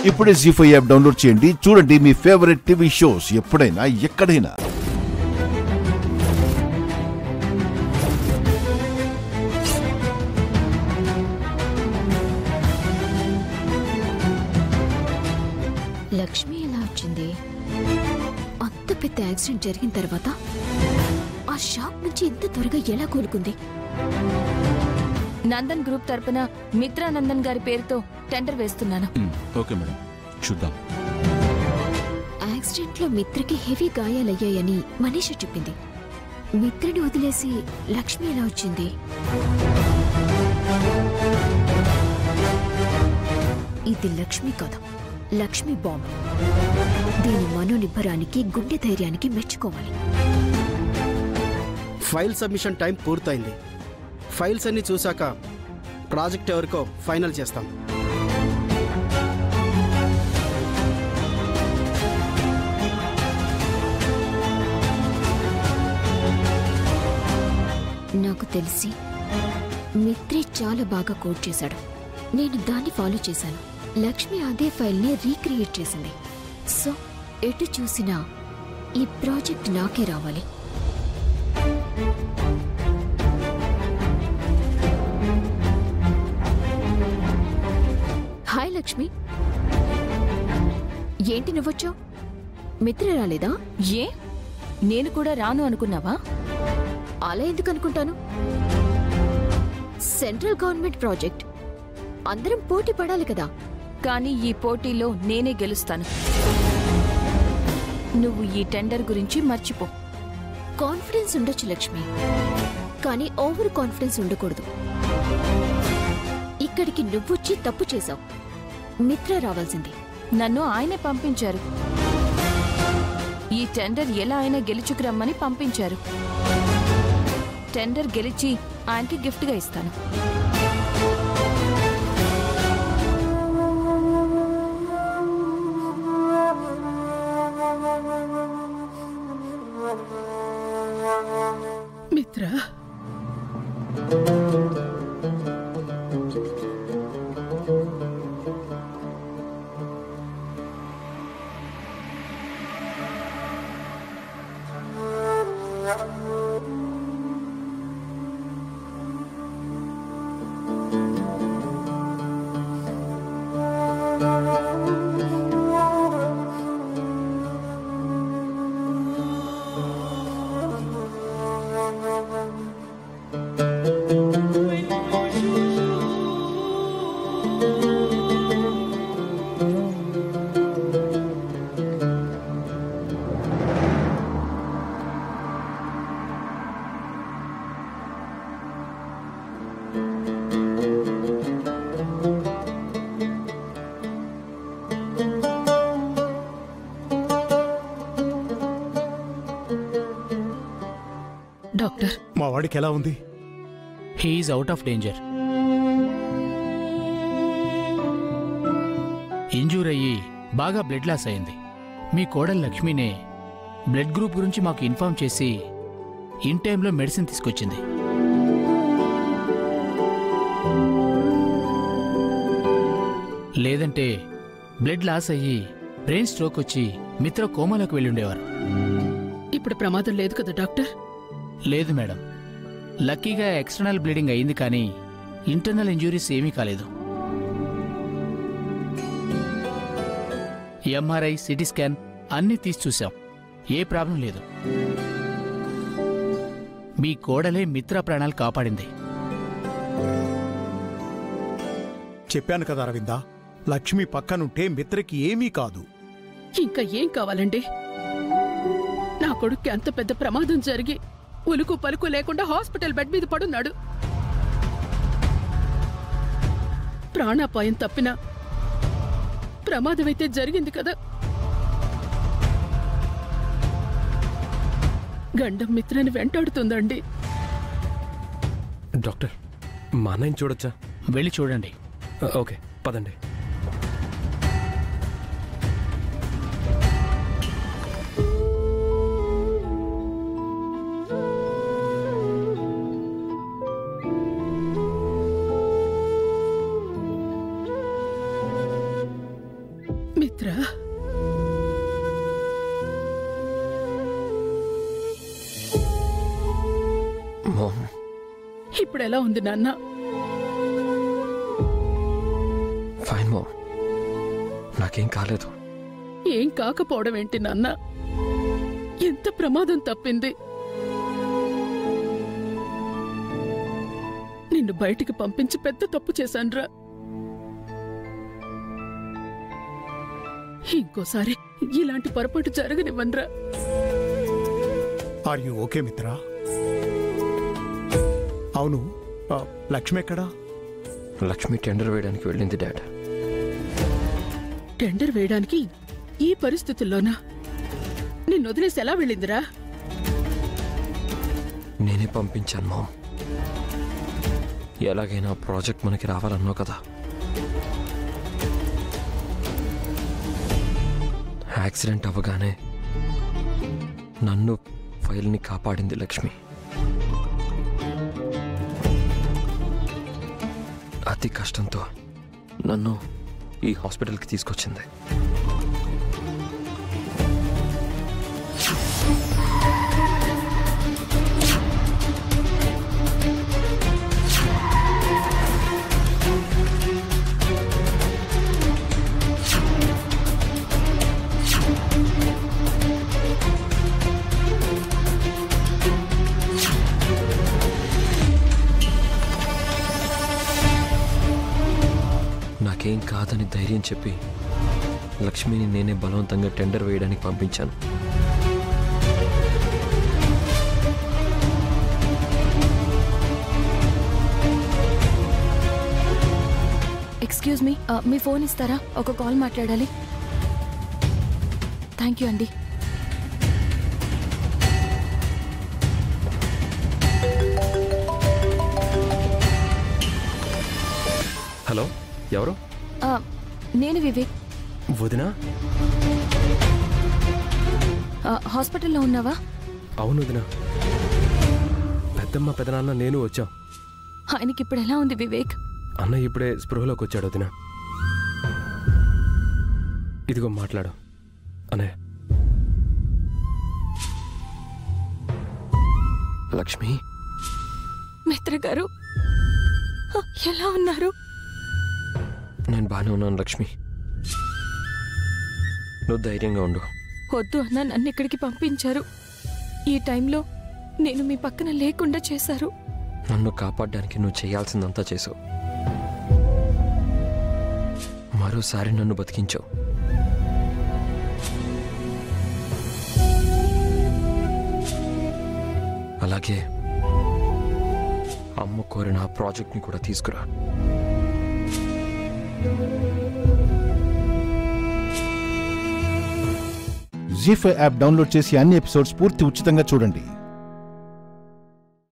ఇప్పుడే జీ5 app download చేయండి. చూడండి మీ ఫేవరెట్ టీవీ షోస్ ఎప్పుడైనా ఎక్కడైనా. లక్ష్మి ఎలా వచ్చింది? అంత పెద్ద యాక్సిడెంట్ జరిగిన తర్వాత ఆ షాప్ నుంచి ఇంత త్వరగా ఎలా కోలుకుంది? నందన్ గ్రూప్ తరపున మిత్రా నందన్ గారి పేరుతో టెండర్ వేస్తున్నాను. ఓకే మేడం, చూద్దాం. యాక్సిడెంట్ లో మిత్రకి హెవీ గాయాలయ్యాయని మనీషా చెప్పింది. మిత్రని వదిలేసి లక్ష్మి ఎలా వచ్చింది? ఇది లక్ష్మి కాదు, లక్ష్మి బాంబ్. దీని మనోనిబ్బరానికి, గుండె ధైర్యానికి మెచ్చుకోవాలి. ఫైల్ సబ్మిషన్ టైం పూర్తయింది. ఫైల్స్ అన్ని చూశాక ప్రాజెక్ట్ ఎవరికో ఫైనల్ చేస్తాం. నాకు తెలిసి మిత్రే చాలా బాగా కోడ్ చేశాడు. నేను దాన్ని ఫాలో చేశాను. లక్ష్మి అదే ఫైల్ని రీక్రియేట్ చేసింది. సో ఎటు చూసినా ఈ ప్రాజెక్ట్ నాకే రావాలి. హాయ్ లక్ష్మి, ఏంటి నువ్వొచ్చావు? మిత్ర రాలేదా? ఏ, నేను కూడా రాను అనుకున్నావా? అలా ఎందుకు అనుకుంటాను? సెంట్రల్ గవర్నమెంట్ ప్రాజెక్ట్, అందరం పోటీ పడాలి కదా. కానీ ఈ పోటీలో నేనే గెలుస్తాను. నువ్వు ఈ టెండర్ గురించి మర్చిపో. కాన్ఫిడెన్స్ ఉండొచ్చు లక్ష్మి, కానీ ఓవర్ కాన్ఫిడెన్స్ ఉండకూడదు. ఇక్కడికి నువ్వొచ్చి తప్పు చేశావు. మిత్ర రావాల్సింది. నన్ను ఆయనే పంపించారు. ఈ టెండర్ ఎలా అయినా గెలుచుకురమ్మని పంపించారు. టెండర్ గెలిచి ఆయనకి గిఫ్ట్గా ఇస్తాను. మిత్ర, డాక్టర్, మా వాడికి ఎలా ఉంది? He is out of danger. Injure అయ్యి బాగా బ్లడ్ లాస్ అయింది. మీ కోడలు లక్ష్మినే బ్లడ్ గ్రూప్ గురించి మాకు ఇన్ఫార్మ్ చేసి ఇన్ టైంలో మెడిసిన్ తీసుకొచ్చింది. లేదంటే బ్లడ్ లాస్ అయ్యి బ్రెయిన్ స్ట్రోక్ వచ్చి మిత్ర కోమాలోకి వెళ్ళుండేవారు. ఇప్పుడు ప్రమాదం లేదు కదా డాక్టర్? లేదు మేడం, లక్కీగా ఎక్స్టర్నల్ బ్లీడింగ్ అయింది, కానీ ఇంటర్నల్ ఇంజురీస్ ఏమీ కాలేదు. ఎంఆర్ఐ, సిటీ స్కాన్ అన్నీ తీసి చూశాం, ఏ ప్రాబ్లం లేదు. మీ కోడలే మిత్ర ప్రాణాలు కాపాడింది. చెప్పాను కదా అరవిందా, లక్ష్మి పక్కనుంటే మిత్రకి ఏమీ కాదు. ఇంకా ఏం కావాలండి? నా కొడుక్కి అంత పెద్ద ప్రమాదం జరిగి ఉలుకు పలుకు లేకుండా హాస్పిటల్ బెడ్ మీద పడున్నాడు. ప్రాణాపాయం తప్పినా ప్రమాదమైతే జరిగింది కదా. గండం మిత్రని వెంటాడుతుందండి. డాక్టర్, మా అన్నయ్యని చూడొచ్చా? వెళ్ళి చూడండి. ఓకే, పదండి. మిత్ర, మామ్, ఇప్పుడు ఎలా ఉంది నాన్న? ఫైన్ మామ్, నాకేం కాలేదు. ఏం కాకపోవడం ఏంటి నాన్న? ఎంత ప్రమాదం తప్పింది. నిన్ను బయటికి పంపించి పెద్ద తప్పు చేశాన్రా. ఇంకోసారి ఇలాంటి పొరపాటు జరగనివ్వన్రా. ఆర్ యు ఓకే మిత్రా? అవును, లక్ష్మి ఎక్కడా? లక్ష్మి టెండర్ వేయడానికి వెళ్ళింది డాడ్. టెండర్ వేయడానికి ఈ పరిస్థితుల్లోనా? నిన్ను వదిలేసి ఎలా వెళ్ళిందిరా? నేనే పంపించాను మామ్. ఎలాగైనా ప్రాజెక్ట్ మనకి రావాలన్నావు కదా. యాక్సిడెంట్ అవ్వగానే నన్ను ఫైల్ని కాపాడింది లక్ష్మి. అతి కష్టంతో నన్ను ఈ హాస్పిటల్కి తీసుకొచ్చింది. నాకేం కాదని ధైర్యం చెప్పి లక్ష్మిని నేనే బలవంతంగా టెండర్ వేయడానికి పంపించాను. ఎక్స్క్యూజ్ మీ, మీ ఫోన్ ఇస్తారా? ఒక కాల్ మాట్లాడాలి. థ్యాంక్ యూ అండి. హలో, ఎవరు? నేను వివేక్. వదినా? హాస్పిటల్లో ఉన్నావా? అవును వదినా, పెద్దమ్మ పెదనాన్న నేను వచ్చాం. ఆయనకి ఇప్పుడు ఎలా ఉంది వివేక్? అన్న ఇప్పుడే స్పృహలోకి వచ్చాడు వదినా. ఇదిగో మాట్లాడు అన్నయ్య. లక్ష్మి, మిత్ర గారు ఎలా ఉన్నారు? నేను బాగానే ఉన్నాను లక్ష్మి, నువ్వు ధైర్యంగా ఉండు. వద్దు అన్న, నన్ను ఇక్కడికి పంపించారు. ఈ టైంలో నేను మీ పక్కన లేకుండా చేశారు. నన్ను కాపాడడానికి నువ్వు చేయాల్సిందంతా చేసావు. మరోసారి నన్ను బతికించావు. అలాగే అమ్మ కోరిన ఆ ప్రాజెక్ట్ని కూడా తీసుకురా. జీ5 యాప్ డౌన్లోడ్ చేసి అన్ని ఎపిసోడ్స్ పూర్తి ఉచితంగా చూడండి.